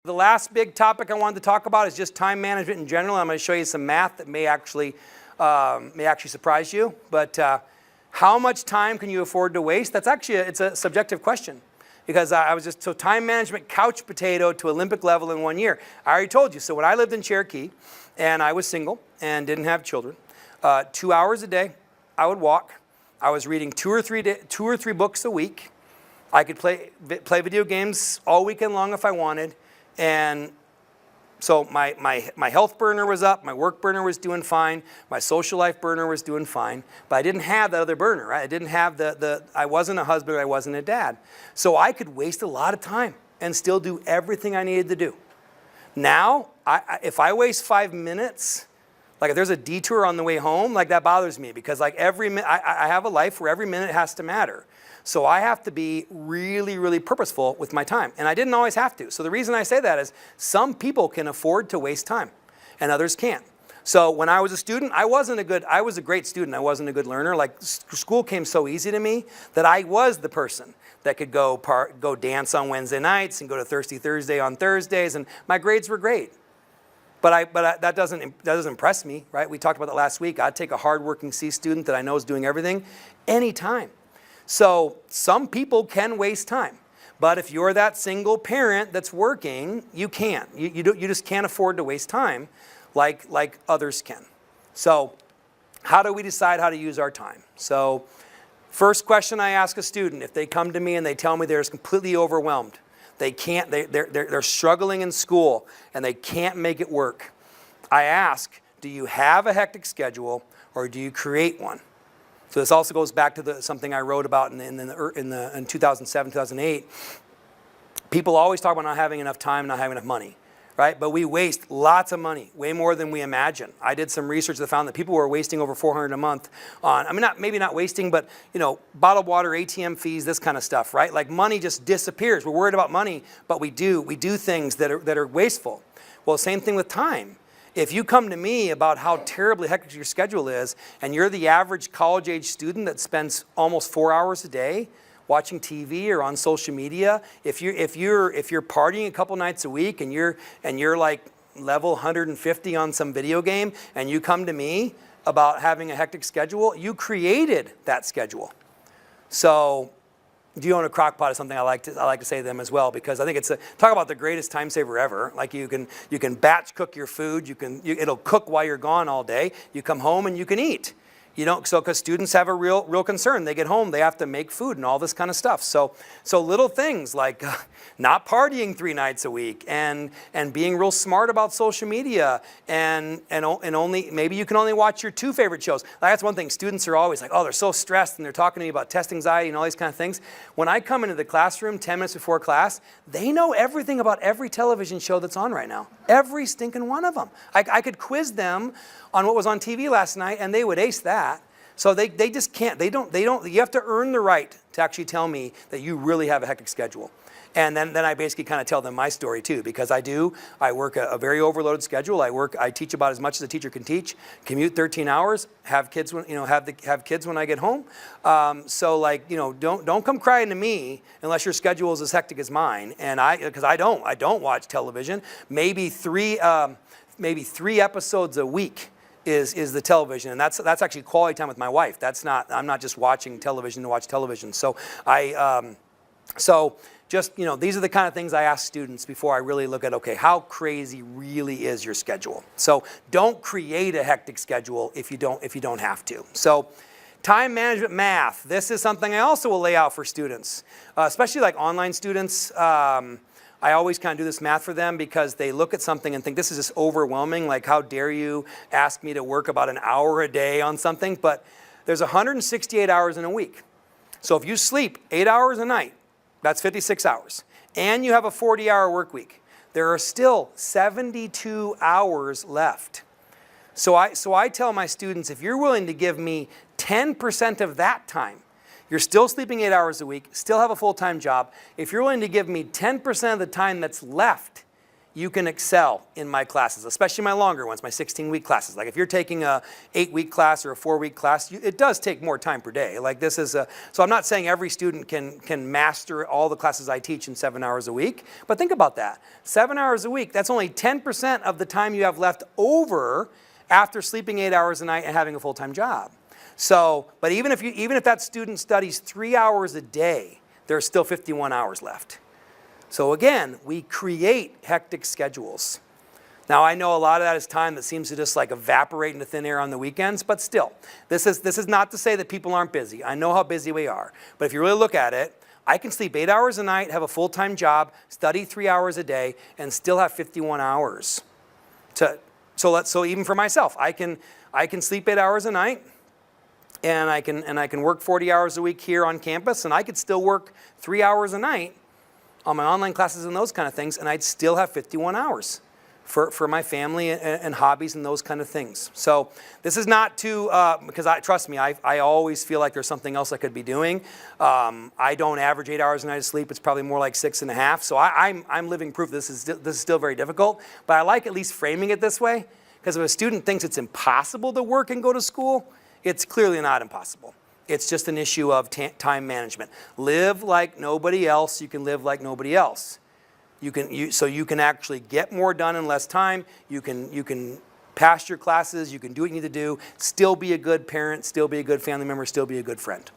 The last big topic I wanted to talk about is just time management in general. I'm going to show you some math that may actually surprise you. But how much time can you afford to waste? That's actually it's a subjective question, because so time management couch potato to Olympic level in 1 year. I already told you. So when I lived in Cherokee and I was single and didn't have children, 2 hours a day I would walk. I was reading two or three books a week. I could play video games all weekend long if I wanted. And so my health burner was up, my work burner was doing fine, my social life burner was doing fine, but I didn't have that other burner, right? I didn't have I wasn't a husband, I wasn't a dad. So I could waste a lot of time and still do everything I needed to do. Now, if I waste 5 minutes, like if there's a detour on the way home, like that bothers me, because like I have a life where every minute has to matter. So I have to be really, really purposeful with my time. And I didn't always have to. So the reason I say that is some people can afford to waste time and others can't. So when I was a student, I was a great student. I wasn't a good learner. Like school came so easy to me that I was the person that could go dance on Wednesday nights and go to Thirsty Thursday on Thursdays. And my grades were great. But that doesn't impress me, right? We talked about that last week. I'd take a hardworking C student that I know is doing everything anytime. So some people can waste time, but if you're that single parent that's working, you can't. You just can't afford to waste time like others can. So how do we decide how to use our time? So first question I ask a student, if they come to me and they tell me they're completely overwhelmed, they're struggling in school and they can't make it work, I ask, do you have a hectic schedule or do you create one? So this also goes back to something I wrote about in 2007, 2008. People always talk about not having enough time, not having enough money, right? But we waste lots of money, way more than we imagine. I did some research that found that people were wasting over $400 a month on, maybe not wasting, but bottled water, ATM fees, this kind of stuff, right? Like money just disappears. We're worried about money, but we do things that are wasteful. Well, same thing with time. If you come to me about how terribly hectic your schedule is, and you're the average college-age student that spends almost 4 hours a day watching TV or on social media, if you're partying a couple nights a week and you're like level 150 on some video game, and you come to me about having a hectic schedule, you created that schedule. So, do you own a crock pot is something I like to say to them as well, because I think talk about the greatest time saver ever. Like you can batch cook your food, it'll cook while you're gone all day. You come home and you can eat. Because students have a real concern. They get home, they have to make food and all this kind of stuff. So little things like not partying 3 nights a week and being real smart about social media and only maybe you can only watch your 2 favorite shows. Like that's one thing. Students are always like, oh, they're so stressed and they're talking to me about test anxiety and all these kind of things. When I come into the classroom 10 minutes before class, they know everything about every television show that's on right now. Every stinking one of them. I could quiz them on what was on TV last night and they would ace that. So they just can't, they don't, you have to earn the right to actually tell me that you really have a hectic schedule. And then I basically kind of tell them my story too, because I work a very overloaded schedule. I teach about as much as a teacher can teach, commute 13 hours, have kids when, have kids when I get home. So like, don't come crying to me unless your schedule is as hectic as mine. And because I don't watch television, maybe three episodes a week is the television, and that's actually quality time with my wife. I'm not just watching television to watch television. So these are the kind of things I ask students before I really look at, okay, how crazy really is your schedule? So don't create a hectic schedule if you don't have to. So time management math. This is something I also will lay out for students, especially like online students. I always kind of do this math for them because they look at something and think this is just overwhelming. Like, how dare you ask me to work about an hour a day on something? But there's 168 hours in a week. So if you sleep 8 hours a night, that's 56 hours. And you have a 40-hour work week. There are still 72 hours left. So I tell my students, if you're willing to give me 10% of that time, you're still sleeping 8 hours a week, still have a full-time job. If you're willing to give me 10% of the time that's left, you can excel in my classes, especially my longer ones, my 16-week classes. Like if you're taking a 8-week class or a 4-week class, it does take more time per day. Like this is so I'm not saying every student can master all the classes I teach in 7 hours a week, but think about that. 7 hours a week, that's only 10% of the time you have left over after sleeping 8 hours a night and having a full-time job. So, but even if that student studies 3 hours a day, there's still 51 hours left. So again, we create hectic schedules. Now I know a lot of that is time that seems to just like evaporate into thin air on the weekends, but still, this is not to say that people aren't busy. I know how busy we are. But if you really look at it, I can sleep 8 hours a night, have a full-time job, study 3 hours a day, and still have 51 hours. So even for myself, I can sleep 8 hours a night, and I can work 40 hours a week here on campus, and I could still work 3 hours a night on my online classes and those kind of things, and I'd still have 51 hours for my family and hobbies and those kind of things. So this is not to, because trust me, I always feel like there's something else I could be doing. I don't average 8 hours a night of sleep. It's probably more like 6.5. So I'm living proof this is still very difficult. But I like at least framing it this way, because if a student thinks it's impossible to work and go to school, it's clearly not impossible. It's just an issue of time management. Live like nobody else. You can live like nobody else. So you can actually get more done in less time. You can pass your classes. You can do what you need to do. Still be a good parent. Still be a good family member. Still be a good friend.